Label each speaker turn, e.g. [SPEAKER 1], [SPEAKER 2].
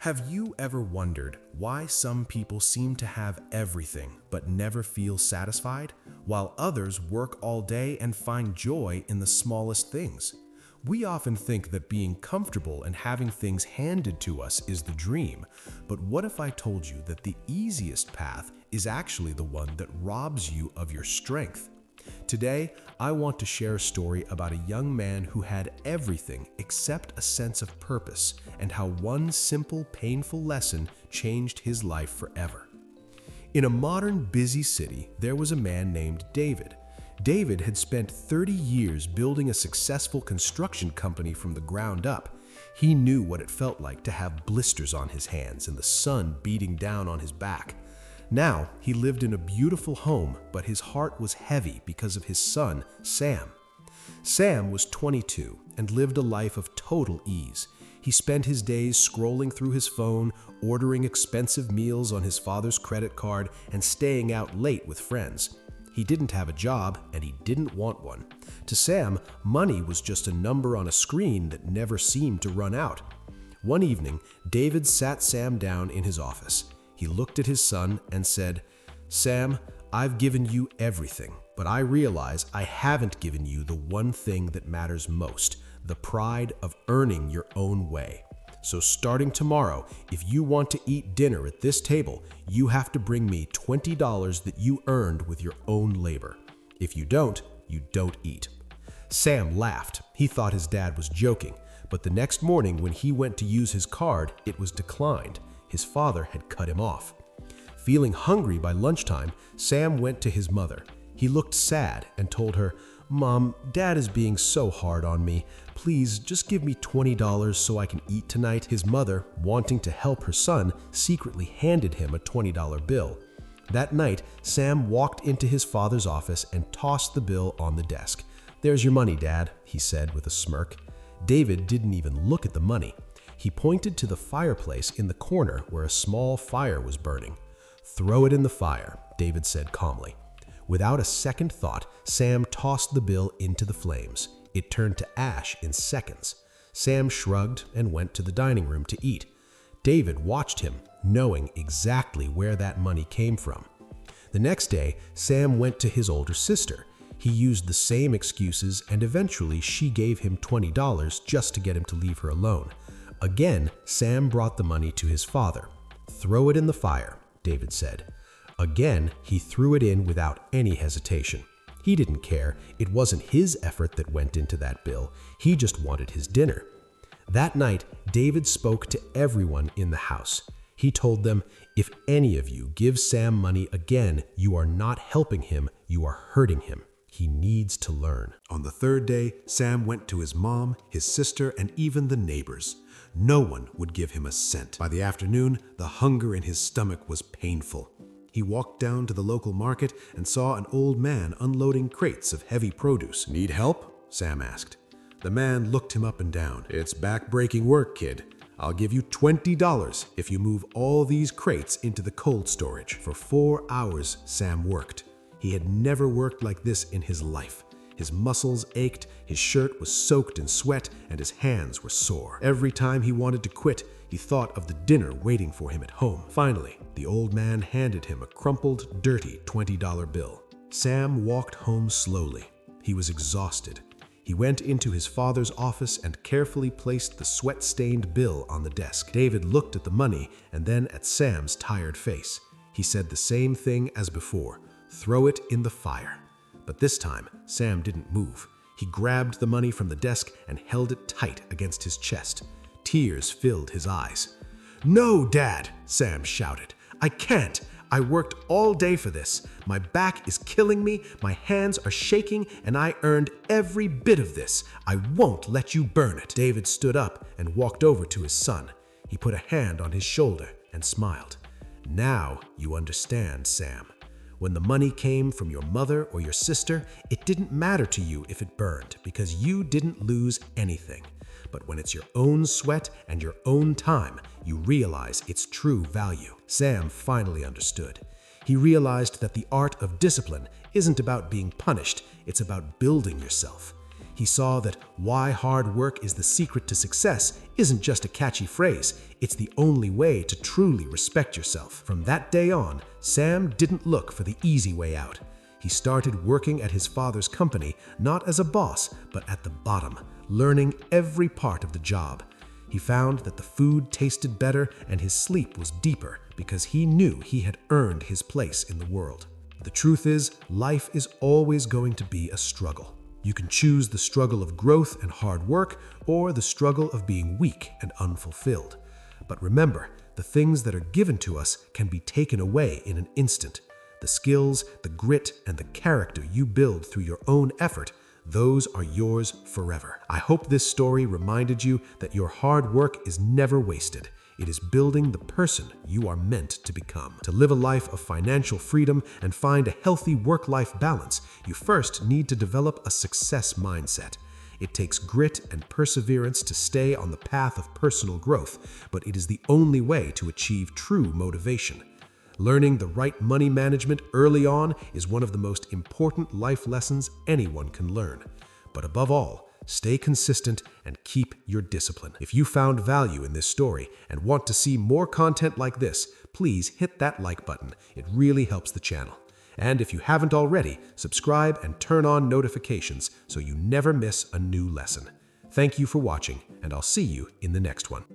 [SPEAKER 1] Have you ever wondered why some people seem to have everything but never feel satisfied, while others work all day and find joy in the smallest things? We often think that being comfortable and having things handed to us is the dream, but what if I told you that the easiest path is actually the one that robs you of your strength? Today, I want to share a story about a young man who had everything except a sense of purpose, and how one simple, painful lesson changed his life forever. In a modern, busy city, there was a man named David. David had spent 30 years building a successful construction company from the ground up. He knew what it felt like to have blisters on his hands and the sun beating down on his back. Now, he lived in a beautiful home, but his heart was heavy because of his son, Sam. Sam was 22 and lived a life of total ease. He spent his days scrolling through his phone, ordering expensive meals on his father's credit card, and staying out late with friends. He didn't have a job, and he didn't want one. To Sam, money was just a number on a screen that never seemed to run out. One evening, David sat Sam down in his office. He looked at his son and said, "Sam, I've given you everything, but I realize I haven't given you the one thing that matters most, the pride of earning your own way. So starting tomorrow, if you want to eat dinner at this table, you have to bring me $20 that you earned with your own labor. If you don't eat." Sam laughed. He thought his dad was joking, but the next morning when he went to use his card, it was declined. His father had cut him off. Feeling hungry by lunchtime, Sam went to his mother. He looked sad and told her, "Mom, Dad is being so hard on me. Please, just give me $20 so I can eat tonight." His mother, wanting to help her son, secretly handed him a $20 bill. That night, Sam walked into his father's office and tossed the bill on the desk. "There's your money, Dad," he said with a smirk. David didn't even look at the money. He pointed to the fireplace in the corner where a small fire was burning. "Throw it in the fire," David said calmly. Without a second thought, Sam tossed the bill into the flames. It turned to ash in seconds. Sam shrugged and went to the dining room to eat. David watched him, knowing exactly where that money came from. The next day, Sam went to his older sister. He used the same excuses, and eventually she gave him $20 just to get him to leave her alone. Again, Sam brought the money to his father. "Throw it in the fire," David said. Again, he threw it in without any hesitation. He didn't care. It wasn't his effort that went into that bill. He just wanted his dinner. That night, David spoke to everyone in the house. He told them, "If any of you give Sam money again, you are not helping him, you are hurting him. He needs to learn." On the third day, Sam went to his mom, his sister, and even the neighbors. No one would give him a cent. By the afternoon, the hunger in his stomach was painful. He walked down to the local market and saw an old man unloading crates of heavy produce. "Need help?" Sam asked. The man looked him up and down. "It's back-breaking work, kid. I'll give you $20 if you move all these crates into the cold storage." For 4 hours, Sam worked. He had never worked like this in his life. His muscles ached, his shirt was soaked in sweat, and his hands were sore. Every time he wanted to quit, he thought of the dinner waiting for him at home. Finally, the old man handed him a crumpled, dirty $20 bill. Sam walked home slowly. He was exhausted. He went into his father's office and carefully placed the sweat-stained bill on the desk. David looked at the money and then at Sam's tired face. He said the same thing as before, "Throw it in the fire." But this time, Sam didn't move. He grabbed the money from the desk and held it tight against his chest. Tears filled his eyes. "No, Dad!" Sam shouted. "I can't! I worked all day for this. My back is killing me, my hands are shaking, and I earned every bit of this. I won't let you burn it." David stood up and walked over to his son. He put a hand on his shoulder and smiled. "Now you understand, Sam. When the money came from your mother or your sister, it didn't matter to you if it burned because you didn't lose anything. But when it's your own sweat and your own time, you realize its true value." Sam finally understood. He realized that the art of discipline isn't about being punished, it's about building yourself. He saw that why hard work is the secret to success isn't just a catchy phrase, it's the only way to truly respect yourself. From that day on, Sam didn't look for the easy way out. He started working at his father's company, not as a boss, but at the bottom, learning every part of the job. He found that the food tasted better and his sleep was deeper because he knew he had earned his place in the world. The truth is, life is always going to be a struggle. You can choose the struggle of growth and hard work, or the struggle of being weak and unfulfilled. But remember, the things that are given to us can be taken away in an instant. The skills, the grit, and the character you build through your own effort, those are yours forever. I hope this story reminded you that your hard work is never wasted. It is building the person you are meant to become. To live a life of financial freedom and find a healthy work-life balance, you first need to develop a success mindset. It takes grit and perseverance to stay on the path of personal growth, but it is the only way to achieve true motivation. Learning the right money management early on is one of the most important life lessons anyone can learn. But above all, stay consistent and keep your discipline. If you found value in this story and want to see more content like this, please hit that like button. It really helps the channel. And if you haven't already, subscribe and turn on notifications so you never miss a new lesson. Thank you for watching, and I'll see you in the next one.